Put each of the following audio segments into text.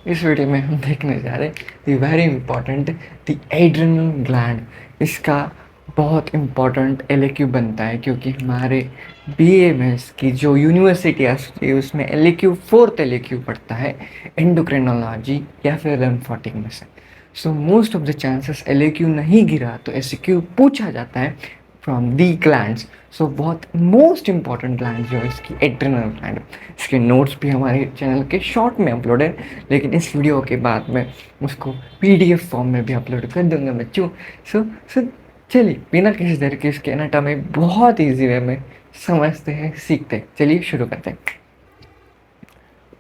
इस वीडियो में हम देखने जा रहे हैं दी very important the adrenal gland. इसका बहुत इम्पॉर्टेंट एलएक्यू बनता है क्योंकि हमारे बीएमएस की जो यूनिवर्सिटी है उसमें एलएक्यू फोर्थ एलएक्यू पड़ता है एंडोक्रिनोलॉजी या फिर लिम्फेटिक में से। So most of the chances एलएक्यू नहीं गिरा तो एसक्यू पूछा जाता है फ्रॉम दी ग्लैंड्स। सो बहुत मोस्ट इंपॉर्टेंट ग्लैंड जो है इसकी एड्रिनल ग्लैंड। इसके नोट्स भी हमारे चैनल के शॉर्ट में अपलोड है, लेकिन इस वीडियो के बाद मैं उसको पीडीएफ फॉर्म में भी अपलोड कर दूंगा बच्चों। सो चलिए बिना किसी देर के इसके एनाटॉमी बहुत ईजी वे में समझते हैं, सीखते हैं। चलिए शुरू करते हैं।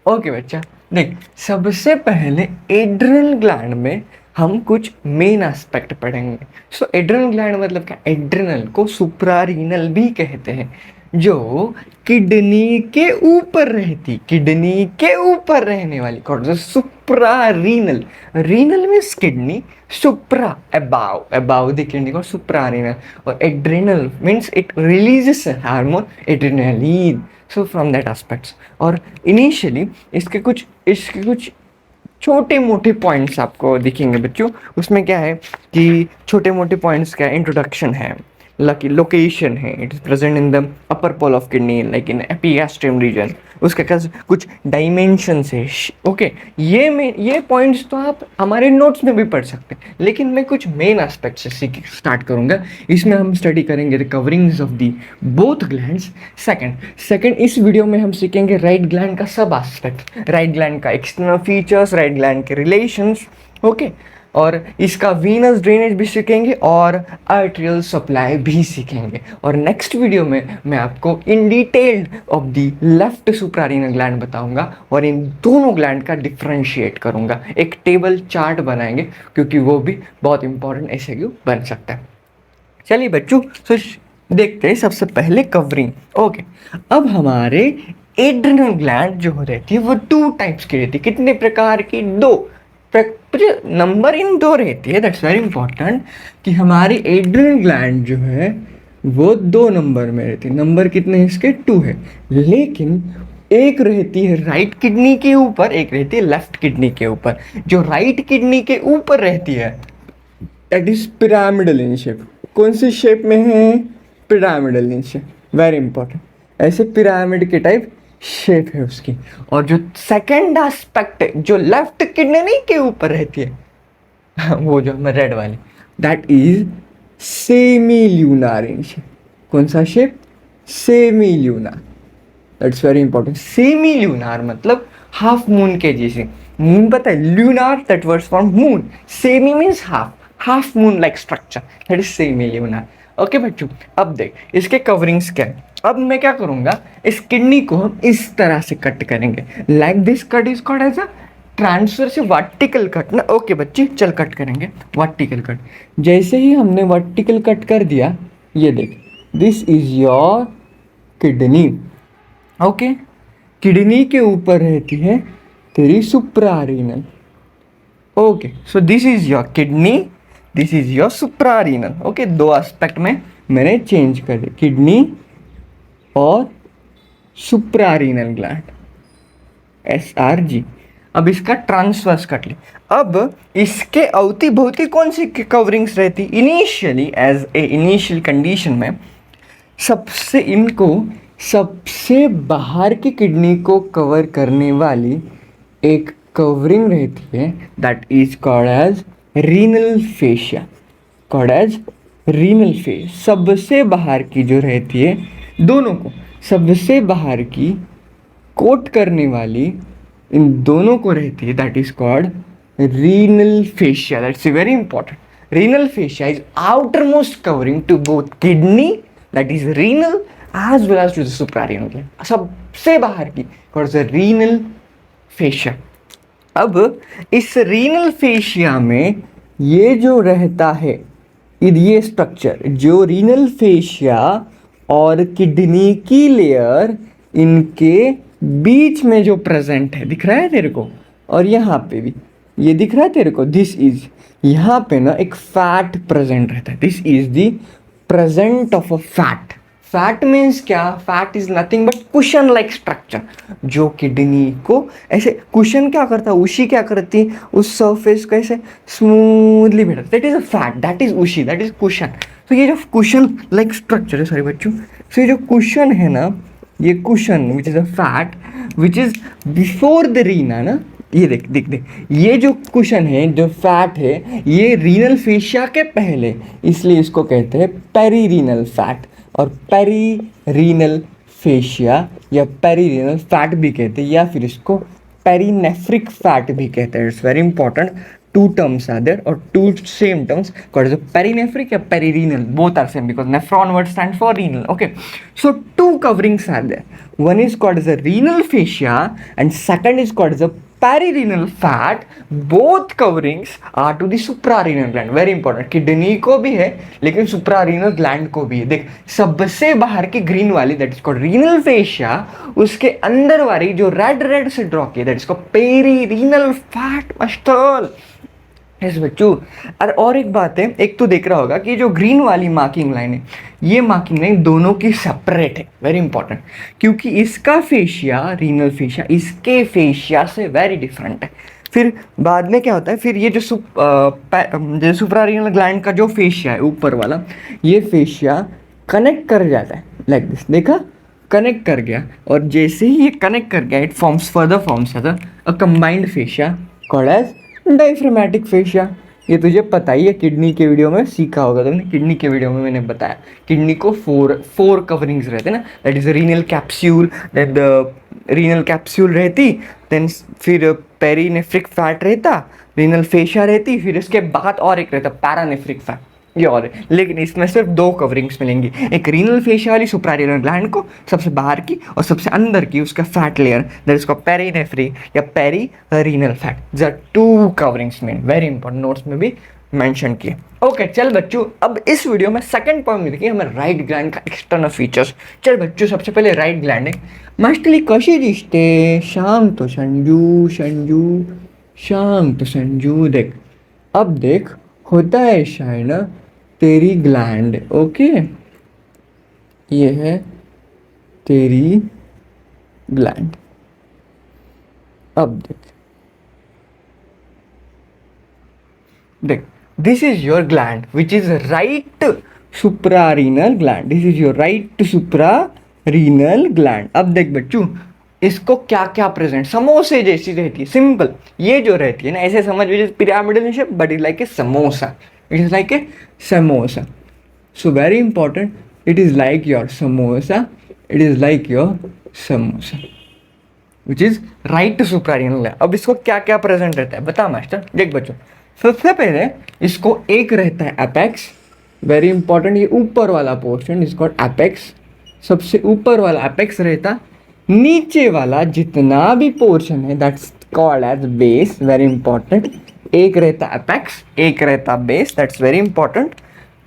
ओके बच्चा, देख सबसे पहले एड्रिनल ग्लैंड में हम कुछ मेन एस्पेक्ट पढ़ेंगे। सो एड्रिनल ग्लैंड मतलब क्या? एड्रिनल को सुप्रारीनल भी कहते हैं, जो किडनी के ऊपर रहती, किडनी के ऊपर रहने वाली कौन? Suprarenal. Renal means kidney, supra above, above the kidney को सुप्रारीनल। और adrenal means it releases hormone adrenaline. So from that aspects. और इनिशियली इसके कुछ छोटे मोटे पॉइंट्स आपको दिखेंगे बच्चों। उसमें क्या है कि छोटे मोटे पॉइंट्स क्या है? इंट्रोडक्शन है, लोकेशन है, it is present in the upper pole of kidney like in epigastrium region. उसके कुछ डायमेंशंस है। ओके, ये पॉइंट्स तो आप हमारे नोट्स में भी पढ़ सकते हैं, लेकिन मैं कुछ मेन एस्पेक्ट से स्टार्ट करूंगा। इसमें हम स्टडी करेंगे the coverings of the both glands. Second इस वीडियो में हम सीखेंगे राइट ग्लैंड का सब एस्पेक्ट, राइट ग्लैंड का एक्सटर्नल फीचर्स, राइट ग्लैंड के रिलेशंस। ओके, और इसका वीनस ड्रेनेज भी सीखेंगे और आर्टेरियल सप्लाई भी सीखेंगे। और नेक्स्ट वीडियो में मैं आपको इन detailed of the left suprarenal gland बताऊंगा और इन दोनों ग्लैंड का डिफरेंशिएट करूंगा। एक टेबल चार्ट बनाएंगे क्योंकि वो भी बहुत इंपॉर्टेंट एमसीक्यू बन सकता है। चलिए बच्चों, तो देखते हैं सबसे पहले कवरिंग। ओके, अब हमारे एड्रिनल ग्लैंड जो रहती है वो 2 टाइप्स की रहती है। कितने प्रकार की? 2 नंबर इन 2 रहती है। दैट्स वेरी इंपॉर्टेंट कि हमारी एड्रिनल ग्लैंड जो है वो 2 नंबर में रहती है। नंबर कितने हैं इसके? 2 है। लेकिन एक रहती है राइट किडनी के ऊपर, एक रहती है लेफ्ट किडनी के ऊपर। जो राइट किडनी के ऊपर रहती है that is pyramidal in shape. कौन सी शेप में है? Pyramidal in shape. Very important, ऐसे पिरामिड के टाइप शेप है उसकी। और जो सेकंड एस्पेक्ट है, जो लेफ्ट किडनी के ऊपर रहती है वो जो हमें रेड वाली, that is semi lunar in shape. कौन सा shape? Semi lunar. That's very important. Semi lunar मतलब हाफ मून के जैसे। मून पता है, lunar that words from moon, semi means half moon like structure, that is semi lunar. Okay बच्चों, अब देख इसके कवरिंग्स क्या है। अब मैं क्या करूंगा, इस किडनी को हम इस तरह से कट करेंगे। Like this cut is called as a transverse से वर्टिकल कट ना। ओके बच्चे, चल कट करेंगे वर्टिकल कट। जैसे ही हमने वर्टिकल कट कर दिया, ये देख, this is your kidney. Okay, kidney के ऊपर रहती है तेरी suprarenal. Okay, so this is your kidney, this is your suprarenal. Okay, 2 aspect में मैंने चेंज कर दिया, किडनी और सुप्रारीनल ग्लैंड, SRG। अब इसका ट्रांसवर्स कट ले। अब इसके अवती भवती कौन सी कवरिंग्स रहती? Initially as a initial condition में सबसे बाहर की किडनी को कवर करने वाली एक कवरिंग रहती है, that is called as renal fascia. Called as renal fascia. सबसे बाहर की जो रहती है, दोनों को सबसे बाहर की कोट करने वाली इन दोनों को रहती है, that is called renal fascia. That's very important. Renal fascia is outer most covering to both kidney, that is renal, as well as to the suprarenal. सबसे बाहर की कॉल्ड रीनल फेशिया। अब इस रीनल फेशिया में ये जो रहता है, ये स्ट्रक्चर, जो रीनल फेशिया और किडनी की लेयर, इनके बीच में जो प्रेजेंट है, दिख रहा है तेरे को? और यहाँ पे भी ये दिख रहा है तेरे को? दिस इज, यहाँ पे ना एक फैट प्रेजेंट रहता है। This is the present of a fat. Fat means क्या? Fat is nothing but cushion like structure, जो किडनी को ऐसे कुशन क्या करता है, उशी क्या करती है, उस सरफेस को ऐसे स्मूथली बैठा, that is a fat, that is उशी, दैट इज कुशन। तो ये जो कुशन लाइक स्ट्रक्चर है सॉरी बच्चों, तो ये जो कुशन है ना, ये cushion which is a fat which is before the Reena ना, ये देख देख देख, ये जो कुशन है, जो फैट है, ये रीनल फेशिया के पहले, इसलिए इसको कहते हैं पेरीरीनल फैट, और पेरीरीनल फेशिया या पेरीरीनल फैट भी कहते हैं, या फिर इसको पेरीनेफ्रिक फैट भी कहते हैं। It's very important, two terms are there or two same terms called as a perinephric or perirenal, both are same because nephron word stands for renal. Okay, so two coverings are there, one is called as a renal fascia and second is called as a perirenal fat. Both coverings are to the suprarenal gland, very important, kidney को भी है लेकिन suprarenal gland को भी है। देख, सबसे बाहर की ग्रीन वाली that is called renal fascia, उसके अंदर वाली जो रेड रेड से ड्रॉ की that is called perirenal fat master. Yes बच्चों, और एक बात है, एक तो देख रहा होगा कि जो ग्रीन वाली मार्किंग लाइन है, ये मार्किंग लाइन दोनों की सेपरेट है, वेरी इंपॉर्टेंट, क्योंकि इसका फेशिया, रीनल फेशिया, इसके फेशिया से वेरी डिफरेंट है। फिर बाद में क्या होता है, फिर ये जो सुप्रारीनल ग्लैंड का जो फेशिया है ऊपर वाला, ये फेशिया कनेक्ट कर जाता है लाइक दिस, देखा, कनेक्ट कर गया, और जैसे ही ये कनेक्ट कर गया, it forms further forms as a combined fascia called as diaphragmatic fascia. ये तुझे पता ही है, किडनी के वीडियो में सीखा होगा तुमने, किडनी के वीडियो में मैंने बताया, किडनी को फोर कवरिंग्स रहते हैं ना, that is renal capsule, that renal capsule रहती, देन फिर पेरीनेफ्रिक फैट रहता, रीनल फेशिया रहती, फिर इसके बाद और एक रहता पैरानेफ्रिक फैट, ये और है। लेकिन इसमें सिर्फ दो कवरिंग्स मिलेंगी, एक रीनल फेशिया वाली सुप्रारिनल ग्लैंड को सबसे बाहर की, और सबसे अंदर की उसका fat layer that is called perinephric या perirenal fat. The two coverings mean, very important, notes में भी मेंशन किए। ओके चल बच्चों, अब इस वीडियो में सेकंड पॉइंट में देखिए हमें राइट ग्लैंड का एक्सटर्नल फीचर्स। चल बच्चों, सबसे पहले राइट ग्लैंड है, मास्टरली कशी दिसते, शांत संजू संजू शांत संजू। देख, अब देख, होता है शायद ना तेरी ग्लैंड, ओके, ये है तेरी ग्लैंड। अब देख देख, this is your gland which is right suprarenal gland, this is your right suprarenal gland. अब देख बच्चों, इसको क्या क्या प्रेजेंट, समोसे जैसी रहती है, सिंपल, ये जो रहती है ना, ऐसे समझ लीजिए pyramidal in shape, but is like a samosa, it is like a samosa, so very important, it is like your samosa, it is like your samosa which is right suprarenal। अब इसको क्या क्या प्रेजेंट रहता है बता मास्टर। देख बच्चों, सबसे पहले इसको एक रहता है एपेक्स, वेरी इंपॉर्टेंट, ये ऊपर वाला पोर्शन इज कॉल्ड एपेक्स, सबसे ऊपर वाला एपेक्स रहता, नीचे वाला जितना भी पोर्शन है that's called as base, very important, एक रहता एपेक्स, एक रहता बेस, दैट्स वेरी इंपॉर्टेंट।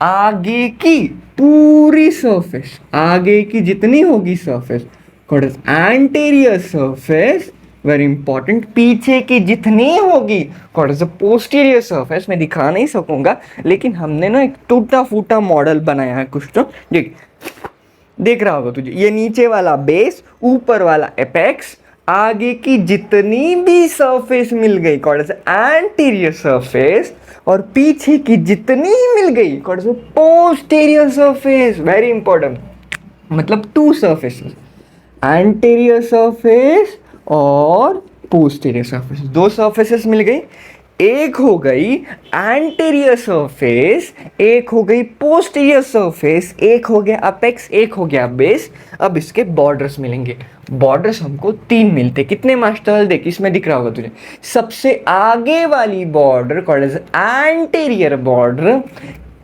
आगे की पूरी सरफेस, आगे की जितनी होगी surface called as anterior surface, very important. पीछे की जितनी होगी कॉल्ड एज पोस्टीरियर सरफेस। मैं दिखा नहीं सकूंगा, लेकिन हमने ना एक टूटा फूटा मॉडल बनाया है कुछ, तो देख रहा होगा तुझे, ये नीचे वाला बेस, ऊपर वाला एपेक्स, आगे की जितनी भी सरफेस मिल गई कॉल्ड एंटीरियर सरफेस, और पीछे की जितनी मिल गई called posterior surface, very important, मतलब टू सरफेसेस, एंटीरियर सरफेस और पोस्टीरियर सरफेस, दो सरफेसेस मिल गई, एक हो गई एंटीरियर सरफेस, एक हो गई पोस्टीरियर सरफेस, एक हो गया अपेक्स, एक हो गया बेस। अब इसके बॉर्डर्स मिलेंगे, बॉर्डर्स हमको तीन मिलते, कितने मास्टर, देख इसमें दिख रहा होगा तुझे, सबसे आगे वाली border called as anterior border,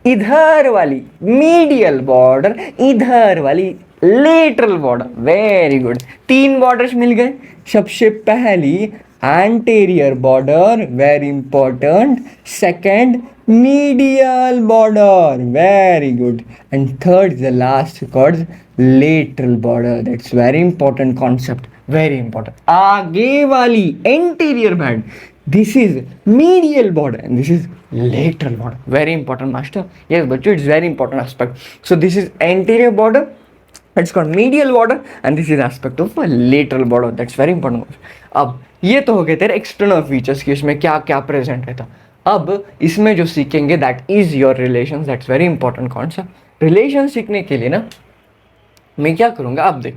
इधर वाली मीडियल बॉर्डर, इधर वाली लेटरल बॉर्डर, वेरी गुड, तीन बॉर्डर्स मिल गए। सबसे पहली anterior border, very important, second medial border, very good, and third is the last called lateral border, that's very important concept, very important। आगे वाली anterior band, this is medial border and this is lateral border, very important master। Yes बच्चों, it's very important aspect। So this is anterior border, it's called medial border and this is aspect of lateral border, that's very important. अब ये तो हो गए तेरे external features कि इसमें क्या क्या प्रेजेंट रहता। अब इसमें जो सीखेंगे that is your relation, that's very important concept. Relation सीखने के लिए ना मैं क्या करूँगा, अब देख,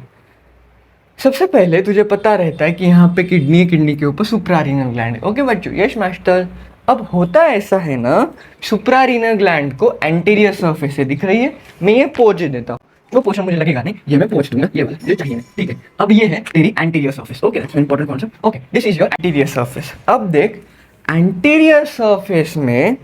सबसे पहले तुझे पता रहता है कि यहाँ पे किडनी है, किडनी के ऊपर सुप्रारीनल ग्लैंड है। ओके बच्चों, यस मास्टर। अब होता ऐसा है ना, सुप्रारीनल ग्लैंड को एंटीरियर सरफेस से दिख रही है, मैं ये पोज देता हूँ, वो पोर्शन मुझे लगेगा नहीं, ये मैं पोज दूंगा, ये वाला ये चाहिए, ठीक है। अब ये है तेरी anterior surface. Okay, that's important concept. Okay, this is your anterior surface. अब देख, एंटीरियर सरफेस में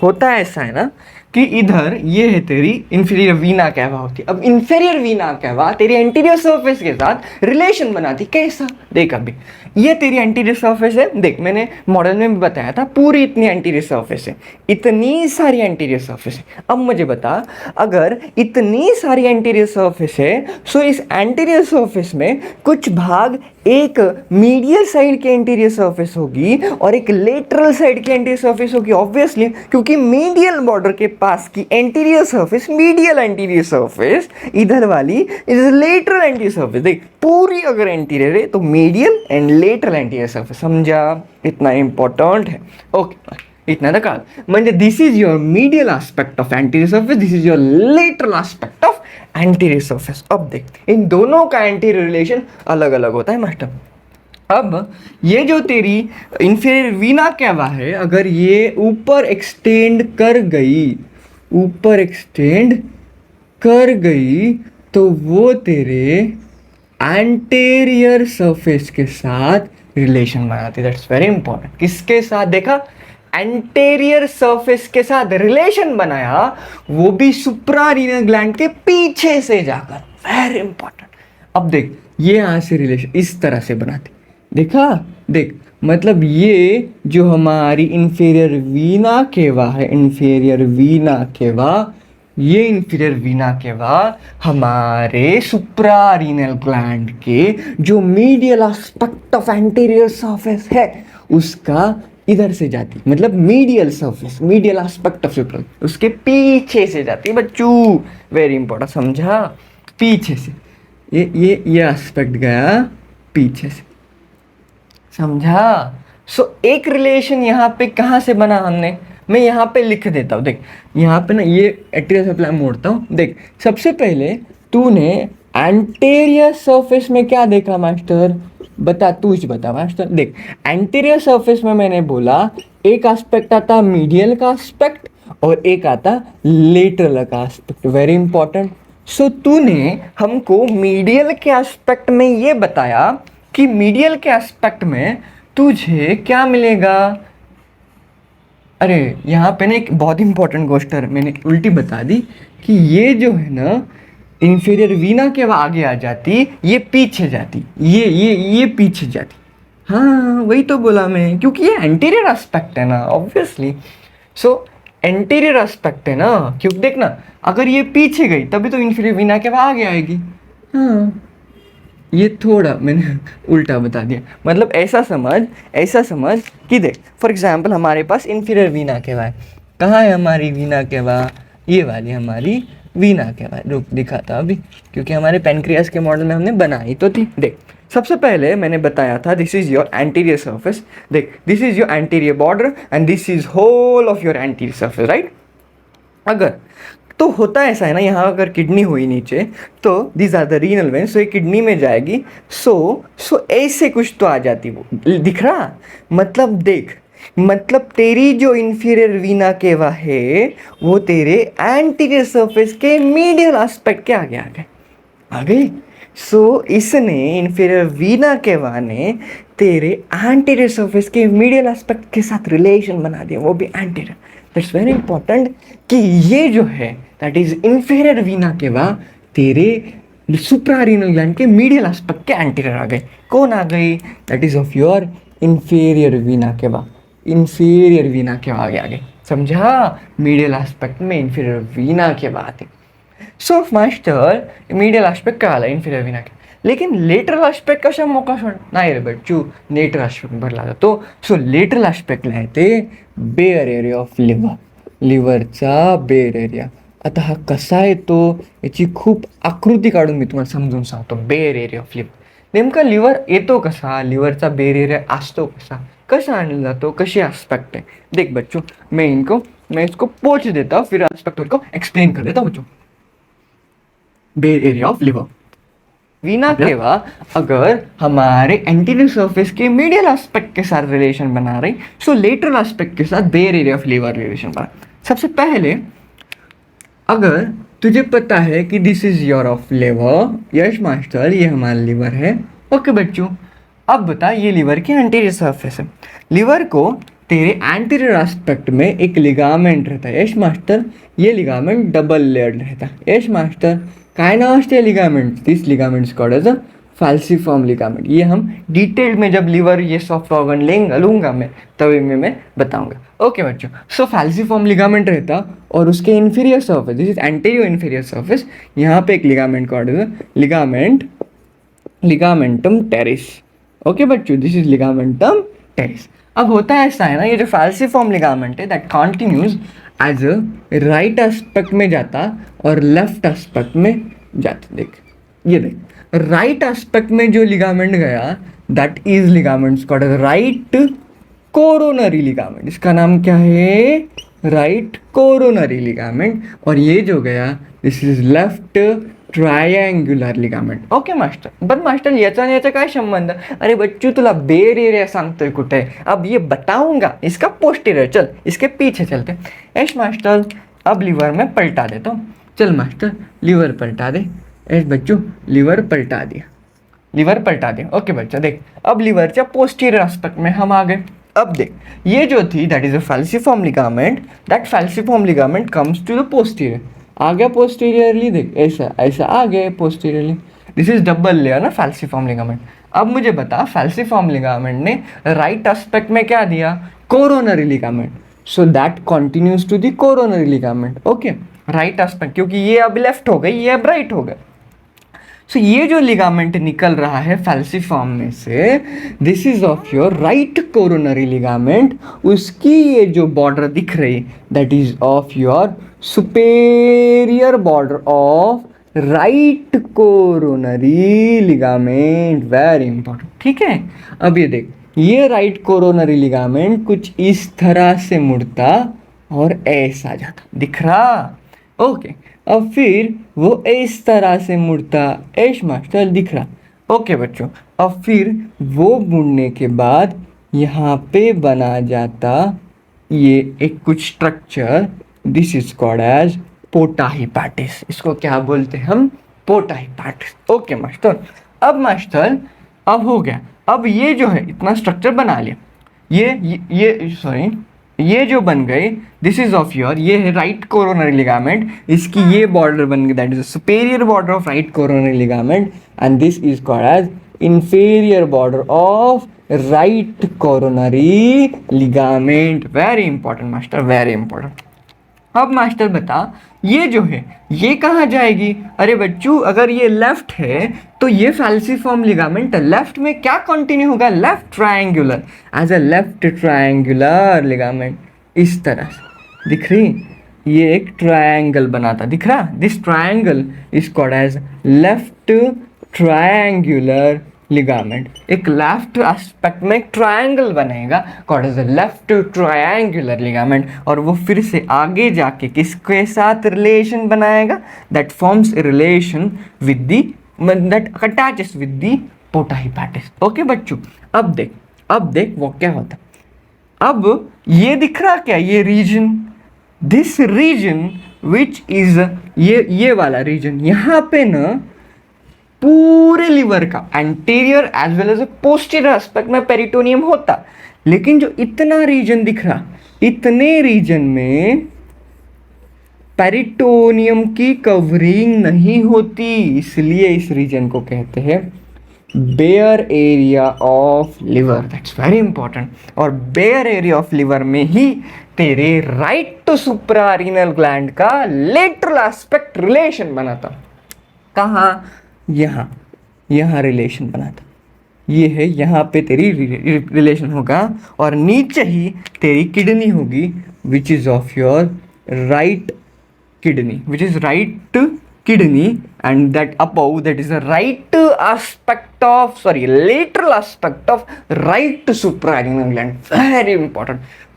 होता ऐसा है ना कि इधर ये है तेरी इंफीरियर वीना कैवा होती है। अब इंफीरियर वीना कैवा तेरी एंटीरियर सरफेस के साथ रिलेशन बनाती, कैसा देख। अभी ये तेरी एंटीरियर सरफेस है, देख मैंने मॉडल में भी बताया था, पूरी इतनी एंटीरियर सरफेस है, इतनी सारी एंटीरियर सरफेस है। अब मुझे बता, अगर इतनी सारी एंटीरियर सरफेस है, सो इस एंटीरियर सरफेस में कुछ भाग एक मीडियल साइड की एंटीरियर सरफेस होगी और एक लेटरल साइड की एंटीरियर सरफेस होगी, ऑब्वियसली, क्योंकि मीडियल बॉर्डर के पास की anterior surface, medial anterior surface, इधर वाली इज लेटरल एंटीरियर सरफेस। देख, पूरी अगर एंटीरियर है तो medial and lateral anterior surface, समझा? इतना इंपॉर्टेंट है। ओके, इतना तक काल म्हणजे this is your medial aspect of anterior surface, this is your lateral aspect of anterior surface. अब देख, इन दोनों का एंटीरियर रिलेशन अलग अलग होता है मास्टर। अब ये जो तेरी इंफीरियर वीना कैवा है, अगर ये ऊपर एक्सटेंड कर गई, ऊपर एक्सटेंड कर गई, तो वो तेरे एंटीरियर सरफेस के साथ रिलेशन बनाती है। That's very important. किसके साथ? देखा, एंटीरियर सरफेस के साथ रिलेशन बनाया, वो भी सुप्रारीनल ग्लैंड के पीछे से जाकर। Very important. अब देख, ये यहां से रिलेशन इस तरह से बनाते, देखा? देख, मतलब ये जो हमारी इंफीरियर वीना केवा है, इंफीरियर वीना केवा, ये इंफीरियर वीना केवा हमारे सुप्रारीनल ग्लैंड के जो medial aspect of anterior surface है, उसका इधर से जाती, मतलब medial surface, medial aspect of supra, उसके पीछे से जाती है बच्चों। वेरी इंपॉर्टेंट, समझा? पीछे से ये एस्पेक्ट गया पीछे से, समझा? सो एक रिलेशन यहाँ पे कहाँ से बना हमने, मैं यहाँ पे लिख देता हूँ। देख, यहाँ पे ना ये एंटीरियर सप्लाई मोड़ता हूँ। देख, सबसे पहले तूने एंटीरियर सरफेस में क्या देखा मास्टर? बता, तू ही बता मास्टर। देख, एंटीरियर सरफेस में मैंने बोला एक एस्पेक्ट आता मीडियल का एस्पेक्ट और एक आता लेटरल का एस्पेक्ट। Very important. सो तूने हमको मीडियल के एस्पेक्ट में ये बताया कि मीडियल के एस्पेक्ट में तुझे क्या मिलेगा। अरे यहाँ पे ना एक बहुत इंपॉर्टेंट क्वेश्चन मैंने उल्टी बता दी कि ये जो है ना इंफीरियर वीना के आगे आ जाती, ये पीछे जाती, ये पीछे जाती। हाँ, वही तो बोला मैं, क्योंकि ये एंटीरियर एस्पेक्ट है ना, ऑब्वियसली। सो एंटीरियर एस्पेक्ट है ना, क्योंकि देखना, अगर ये पीछे गई तभी तो इंफीरियर वीना के आगे आएगी। हाँ, ये थोड़ा मैंने उल्टा बता दिया। मतलब ऐसा समझ कि देख, फॉर एग्जांपल हमारे पास इंफीरियर वीना केवा है। कहाँ है हमारी वीना केवा? ये वाली हमारी वीना केवा। रुक, दिखाता अभी, क्योंकि हमारे पेनक्रियास के मॉडल में हमने बनाई तो थी। देख, सबसे पहले मैंने बताया था this is your anterior surface. देख, this is your anterior border and this is whole of your anterior surface, right? अगर तो होता ऐसा है ना, यहाँ अगर किडनी हुई नीचे तो these are the renal veins, so ये किडनी में जाएगी। सो ऐसे कुछ तो आ जाती, वो दिख रहा? मतलब देख, मतलब तेरी जो इंफीरियर वीना केवा है वो तेरे एंटीरियर सरफेस के मीडियल एस्पेक्ट के आगे आ गई। सो इसने इंफीरियर वीना केवा ने तेरे एंटीरियर सरफेस के मीडियल एस्पेक्ट के साथ रिलेशन बना दिया, वो भी एंटीरियर। दैट्स वेरी इंपॉर्टेंट कि ये जो है दैट इज इंफीरियर वीना केवा तेरे सुप्रारीनल ग्लैंड के मीडियल एस्पेक्ट के एंटीरियर आ गए। कौन आ गई? That is of your inferior vena केवा, इंफीरियर वीना केवा आ गए, समझा? मीडियल एस्पेक्ट में इंफीरियर वीना केवा आती। सो मास्टर, मीडियल एस्पेक्ट का आला इंफीरियर वीना के, लेकिन लेटरल एस्पेक्ट कशा मोका सोड नाही रे बच्चू, लेटरल एस्पेक्ट भरला जातो। सो लेटरल एस्पेक्टला येते बेअर एरिया ऑफ लिव्हर, लिव्हरचा बेअर एरिया, आता हा कसा येतो याची खूप आकृती काढून मी तुम्हाला समजून सांगतो. Bare area of liver. नेमका लिव्हर येतो कसा, लिव्हरचा बेअर एरिया असतो कसा, कसा आणला जातो, कशी एस्पेक्ट है. देख बच्चों, मैं इसको पोंछ देता हूँ, फिर एस्पेक्ट को एक्सप्लेन कर देता हूँ बच्चों. Bare area of liver. Vena cava अगर हमारे एंटीरियर सरफेस के मीडियल एस्पेक्ट के साथ रिलेशन बना रही, सो लेटरल एस्पेक्ट के साथ bare area of liver relation बना. सबसे पहले अगर तुझे पता है कि this is your of liver, Yash master ये हमारा लिवर है. ओके बच्चों, अब बता ये लिवर की एंटीरियर सरफेस है. लिवर को तेरे एंटीरियर एस्पेक्ट में एक लिगामेंट रहता है. यश मास्टर ये लिगामेंट डबल लेयर्ड रहता है. यश मास्टर काय नाव असते ligament, this ligaments called as a falciform ligament. ये हम डिटेल में जब लिवर ये सॉफ्ट ऑर्गन लूंगा मैं तभी मैं बताऊंगा. ओके बच्चों, सो फैल्सिफॉर्म लिगामेंट रहता और उसके inferior surface, this is anterior inferior surface, यहाँ पे एक ligament called as ligamentum teres. Okay बच्चों, दिस इज लिगामेंटम टेरिस. अब होता है ऐसा है ना, ये जो फैल्सिफॉर्म लिगामेंट है that continues as a right aspect में जाता और लेफ्ट एस्पेक्ट में जाता. देख ये देख, राइट एस्पेक्ट में जो लिगामेंट गया that is ligaments called right coronary ligament. इसका नाम क्या है, राइट कोरोनरी लिगामेंट. और ये जो गया this is left triangular ligament. Okay master, पण मास्टर याचा आणि याचा काय संबंध. अरे बच्चू तुला बेयर एरिया सांगतोय कुठे, अब ये बताऊंगा. इसका पोस्टीरियर, चल इसके पीछे चलते. यश मास्टर अब लिवर में पलटा देता हूँ. चल मास्टर लिवर पलटा दे. यश बच्चू लिवर पलटा दिया, लिवर पलटा दिया. ओके बच्चा देख, अब लिवरच्या पोस्टीरियर एस्पेक्ट में हम आ गए. अब देख ये जो थी that is a falciform ligament, that falciform ligament comes to the posterior. आ गया पोस्टीरियरली, देख ऐसा ऐसा आ गया posteriorly. This is double layer ना फैल्सिफॉर्म लिगामेंट. अब मुझे बता फैल्सिफॉर्म लिगामेंट ने राइट एस्पेक्ट में क्या दिया, coronary ligament. So that continues to the coronary ligament. Okay, right aspect, क्योंकि ये अब लेफ्ट हो गई, ये अब राइट हो गया. सो ये जो लिगामेंट निकल रहा है फैल्सिफॉर्म में से, this is of your right coronary ligament. उसकी ये जो बॉर्डर दिख रही that is of your superior border of right coronary ligament. Very important, ठीक है. अब ये देख, ये राइट कोरोनरी लिगामेंट कुछ इस तरह से मुड़ता और ऐसा जाता, दिख रहा. ओके, अब फिर वो इस तरह से मुड़ता, एश मास्टर दिख रहा. ओके बच्चों, अब फिर वो मुड़ने के बाद यहाँ पे बना जाता ये एक कुछ structure, this is called as porta hepatis. इसको क्या बोलते हैं हम, पोटा हिपाटिस. ओके मास्टर, अब मास्टर अब हो गया. अब ये जो है इतना स्ट्रक्चर बना लिया, ये सॉरी ये जो बन गए दिस इज ऑफ योर, ये है राइट कोरोनरी लिगामेंट. इसकी ये बॉर्डर बन गई that is superior border of right coronary ligament and this is called as inferior border of right coronary ligament. Very important master, very important. अब master बता ये जो है ये कहाँ जाएगी. अरे बच्चू अगर ये लेफ्ट है तो ये फैल्सिफॉर्म लिगामेंट लेफ्ट में क्या कंटिन्यू होगा, left triangular, as a left triangular ligament. इस तरह से दिख रही, ये एक ट्रायंगल बनाता, दिख रहा. This triangle is called as left triangular ligament. एक लेफ्ट एस्पेक्ट में एक ट्रायंगल बनेगा called as left triangular ligament. और वो फिर से आगे जाके किसके साथ रिलेशन बनाएगा, that forms a relation with the, that attaches with the porta hepatis. Okay बच्चों, अब देख वो क्या होता. अब ये दिख रहा क्या, ये region, this region which is ये वाला रीजन, यहाँ पे ना पूरे लिवर का anterior as well as posterior aspect में पेरिटोनियम होता. लेकिन जो इतना रीजन दिख रहा, इतने रीजन में पेरिटोनियम की कवरिंग नहीं होती, इसलिए इस रीजन को कहते हैं bare area of liver. That's very important. और बेयर एरिया ऑफ लिवर में ही तेरे राइट टू सुप्रारीनल ग्लैंड का लेटरल एस्पेक्ट रिलेशन बनाता. कहाँ, यहाँ रिलेशन बनाता. ये है, यहाँ पे तेरी रिलेशन होगा और नीचे ही तेरी किडनी होगी which is of your right kidney, which is right kidney, and that above, that is the right aspect of, sorry, lateral aspect of right suprarenal gland.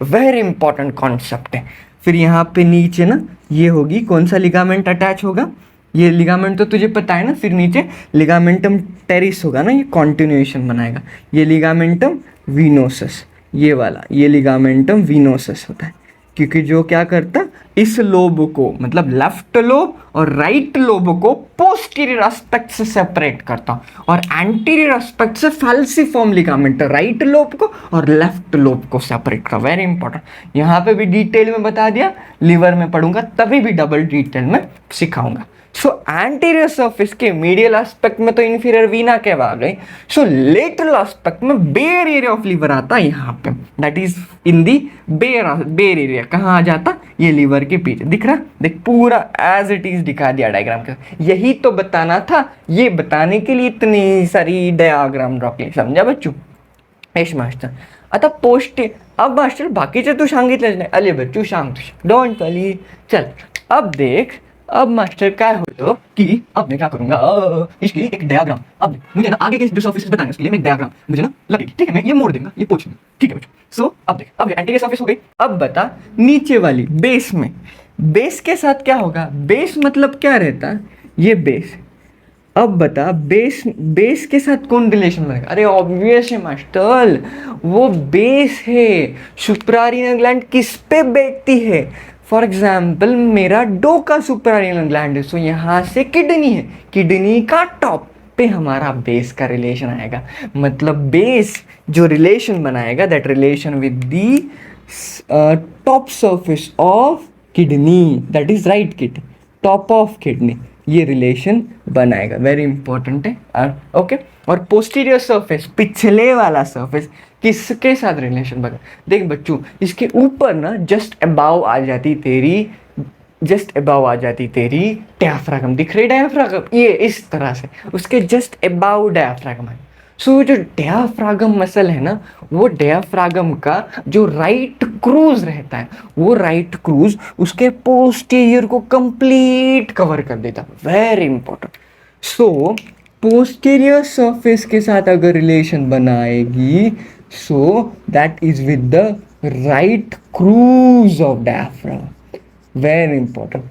very important concept है. फिर यहाँ पे नीचे ना ये होगी, कौन सा लिगामेंट अटैच होगा, ये लिगामेंट तो तुझे पता है ना. फिर नीचे लिगामेंटम टेरिस होगा ना, ये कॉन्टिन्यूएशन बनाएगा. ये लिगामेंटम वीनोसस, ये वाला, ये लिगामेंटम वीनोसस होता है, क्योंकि जो क्या करता, इस लोब को, मतलब लेफ्ट लोब और राइट लोब को पोस्टीरियर एस्पेक्ट से सेपरेट करता, और एंटीरियर एस्पेक्ट से फैल्सिफॉर्म लिगामेंट राइट लोब को और लेफ्ट लोब को सेपरेट करता. Very important. यहाँ पे भी डिटेल में बता दिया, लिवर में पढ़ूंगा तभी भी डबल डिटेल में सिखाऊंगा. सो एंटीरियर सरफेस के मीडियल एस्पेक्ट में तो इंफीरियर वीना कहवा गई. सो लेटरल एस्पेक्ट में बेयर एरिया ऑफ लिवर आता है यहाँ पे, that is in the bare area. कहाँ आ जाता, ये लिवर के पीछे. दिख रहा, देख पूरा एज इट इज दिखा दिया डायग्राम के. यही तो बताना था, ये बताने के लिए इतनी सारी डायग्राम ड्रॉ की. समझा बच्चों? यश मास्टर. आता पोस्ट, अब मास्टर बाकीचे तू सांगितलंच नाही. अले बच्चू सांग, डोंट वरी. चल अब देख, अब मास्टर क्या होतो कि अब मैं क्या करूंगा, इसकी एक डायग्राम. अब मुझे ना आगे के जो सर्फेस बताने उसके लिए मैं डायग्राम मुझे ना लगेगी. ठीक है, मैं ये मोड़ दूंगा, ये पोंछ दूंगा. ठीक है बच्चों. सो अब देख, अब एंटीरियर सरफेस हो गई. अब बता नीचे वाली बेस में, बेस के साथ क्या होगा. बेस मतलब क्या रहता, ये बेस. अब बता बेस के साथ कौन रिलेशन बनेगा. अरे ऑब्वियस है मास्टर, वो बेस है. सुप्रारीनल ग्लैंड किस पे बैठती है. फॉर एग्जाम्पल मेरा डोका सुप्रारीनल ग्लैंड है, सो यहाँ से किडनी है, किडनी का टॉप पे हमारा बेस का रिलेशन आएगा. मतलब बेस जो रिलेशन बनाएगा, that relation with the top surface of kidney, that is right kidney, top of kidney, ये रिलेशन बनाएगा. वेरी इंपॉर्टेंट है. ओके. और पोस्टीरियर सरफेस, पिछले वाला सरफेस, किसके साथ रिलेशन बना. देख बच्चों, इसके ऊपर ना जस्ट अबाव आ जाती तेरी डायफ्रागम. दिख रही डायफ्रागम, ये इस तरह से उसके जस्ट अबाव डायफ्रागम है. सो जो डायफ्रागम मसल है ना, वो डायफ्रागम का जो राइट क्रूज रहता है, वो राइट क्रूज उसके पोस्टीरियर को कंप्लीट कवर कर देता. Very important. So posterior surface के साथ अगर रिलेशन बनाएगी, so that is with the right crus of diaphragm. Very important.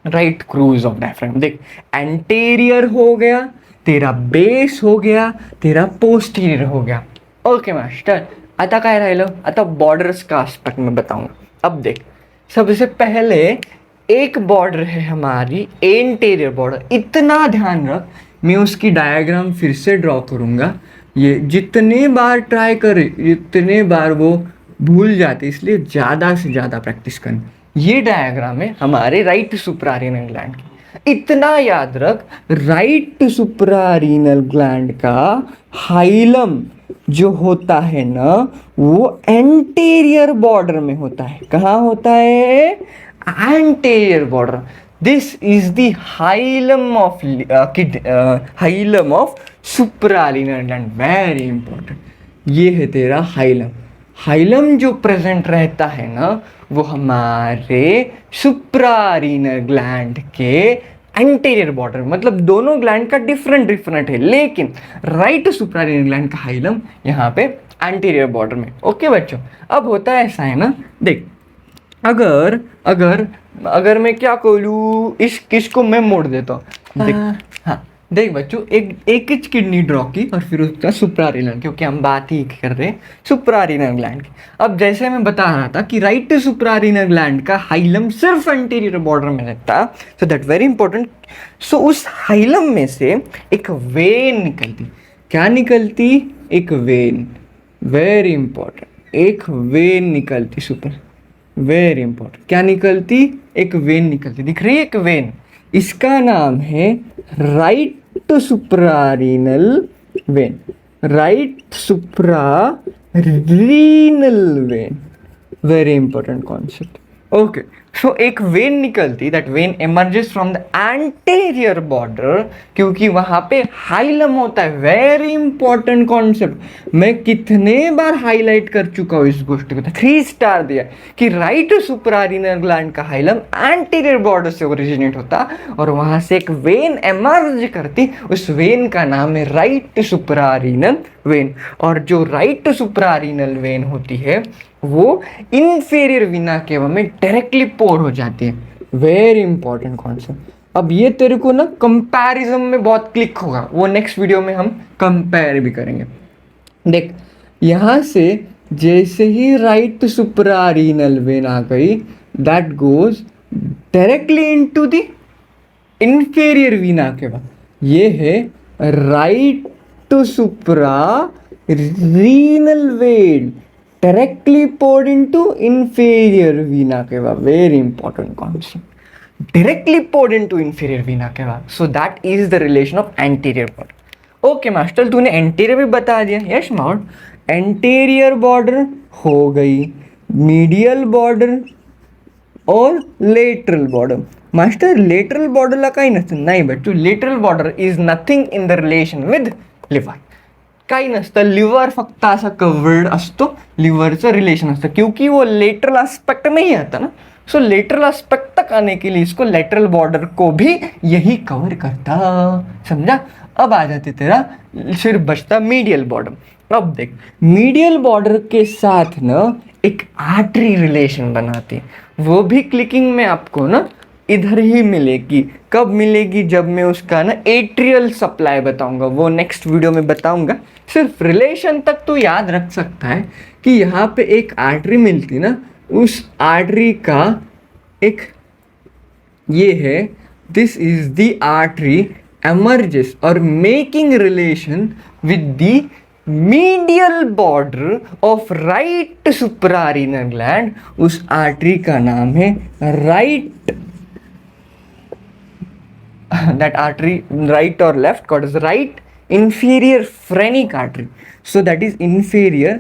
Right crus of diaphragm. देख, एंटीरियर हो गया तेरा, बेस हो गया तेरा, पोस्टीरियर हो गया. Okay master. आता काय राहिलं, आता बॉर्डर्स का एस्पेक्ट में बताऊंगा. अब देख, सबसे पहले एक बॉर्डर है हमारी एंटीरियर बॉर्डर. इतना ध्यान रख, मैं उसकी डायग्राम फिर से ड्रॉ करूंगा. ये जितने बार ट्राई करे इतने बार वो भूल जाते, इसलिए ज़्यादा से ज़्यादा प्रैक्टिस करनी. ये डायग्राम है हमारे राइट सुप्रारीनल ग्लैंड की. इतना याद रख, राइट सुप्रारीनल ग्लैंड का हाइलम जो होता है ना, वो एंटीरियर बॉर्डर में होता है. कहाँ होता है, anterior border. This is the hilum of suprarenal gland. Very important. ये है तेरा हाइलम. हाइलम जो प्रेजेंट रहता है ना, वो हमारे सुप्रारीनल ग्लैंड के एंटीरियर बॉर्डर, मतलब दोनों ग्लैंड का डिफरेंट है, लेकिन राइट सुप्रारीनल ग्लैंड का हाइलम यहाँ पे एंटीरियर बॉर्डर में. ओके बच्चों. अब होता है ऐसा है ना, देख, अगर अगर अगर मैं क्या बोलूँ, इस किसको मैं मोड़ देता हूँ. देख, हाँ देख बच्चों, एक किडनी ड्रॉ की और फिर उसका सुप्रारीनल, क्योंकि हम बात ही कर रहे हैं सुप्रारीनल ग्लैंड की. अब जैसे मैं बता रहा था कि राइट सुप्रारीनल ग्लैंड का हाइलम सिर्फ एंटीरियर बॉर्डर में रहता है, सो दैट वेरी इंपॉर्टेंट. सो उस हाइलम में से एक वेन निकलती. क्या निकलती, एक वेन. Very important. एक वेन निकलती सुपर. Very important. क्या निकलती, एक वेन निकलती. दिख रही है एक वेन. इसका नाम है right suprarenal vein. Right suprarenal vein. Very important concept. Okay. So एक वेन निकलती, that vein emerges from the anterior border, क्योंकि वहां पे हाइलम होता है। वेरी इंपॉर्टेंट कॉन्सेप्ट, मैं कितने बार हाईलाइट कर चुका हूं इस गोष्ट को, 3 स्टार दिया कि राइट सुप्रारीनल ग्लैंड का हाइलम एंटीरियर बॉर्डर से ओरिजिनेट होता और वहां से एक वेन एमर्ज करती, उस वेन का नाम है राइट सुप्रारीनल वेन। और जो राइट सुप्रारीनल वेन होती है वो इंफीरियर वीना केवा में डायरेक्टली पोर हो जाती है। Very important concept. अब ये तेरे को ना कंपैरिजन में बहुत क्लिक होगा, वो नेक्स्ट वीडियो में हम कंपेयर भी करेंगे। देख यहां से जैसे ही राइट सुप्रारीनल वेन आ गई, that goes directly into the inferior vena केवा। ये है right supra renal vein directly poured into inferior vena cava. Very important concept. Directly poured into inferior vena cava. So that is the relation of anterior border. Okay master, तूने anterior भी बता दिया। Yes mount, anterior border हो गई, medial border और lateral border. Master lateral border ला काही नसतं, नाही बच्चू, lateral border is nothing in the relation with liver. काही नसतं, लिव्हर फक्त असा कवर्ड असतो, लिव्हरचं रिलेशन असतं क्योंकि वो लेटरल एस्पेक्ट में ही आता ना। सो लेटरल एस्पेक्ट तक आने के लिए इसको लेटरल बॉर्डर को भी यही कवर करता, समझा। अब आ जाते तेरा सिर्फ बचता मीडियल बॉर्डर। अब देख मीडियल बॉर्डर के साथ ना एक आर्टरी रिलेशन बनाती है, वो भी क्लिकिंग में आपको ना इधर ही मिलेगी। कब मिलेगी? जब मैं उसका ना एट्रियल सप्लाई बताऊंगा, वो नेक्स्ट वीडियो में बताऊंगा। सिर्फ रिलेशन तक तो याद रख सकता है कि यहाँ पे एक आर्टरी मिलती ना, उस आर्टरी का एक ये है, this is the artery emerges और making relation with the medial border of right suprarenal gland. उस आर्टरी का नाम है right, that artery right or left called as right inferior phrenic artery. So that is inferior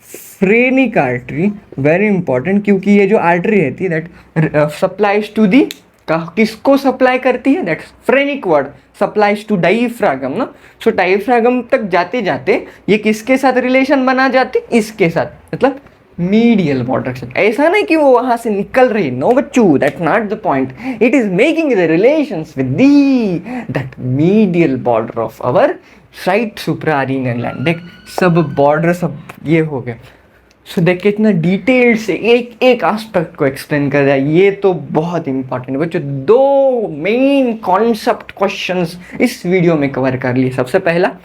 phrenic artery, very important, क्योंकि ये जो artery रहती है that supplies to the, किसको सप्लाई करती है? That phrenic word supplies to diaphragm ना। So डाइफ्रागम तक जाते जाते ये किसके साथ रिलेशन बना जाती? इसके साथ, मतलब मीडियल बॉर्डर से। ऐसा नहीं कि वो वहां से निकल रही, नो बच्चू, that's not the point. It is making the relations with the that medial border of our right suprarenal gland. देख सब बॉर्डर सब ये हो गया। सो देख कितना डिटेल से एक एक एस्पेक्ट को एक्सप्लेन कर दिया, ये तो बहुत इंपॉर्टेंट है बच्चों। 2 मेन कॉन्सेप्ट क्वेश्चंस इस वीडियो में कवर कर लिए। सबसे पहला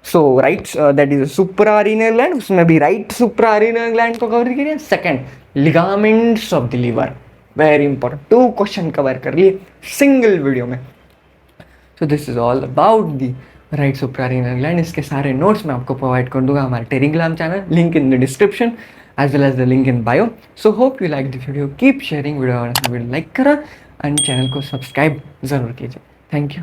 so right that is suprarenal gland, उसमें भी राइट सुप्रारीनल ग्लैंड को कवर किया। Second ligaments of the liver, very important, 2 question cover कर लिए सिंगल वीडियो में। So this is all about the right suprarenal gland. इसके सारे नोट्स मैं आपको प्रोवाइड कर दूंगा हमारे Telegram channel, link in the description as well as the link in bio. So hope you like the video, keep sharing video like करा and channel को subscribe जरूर कीजिए। Thank you.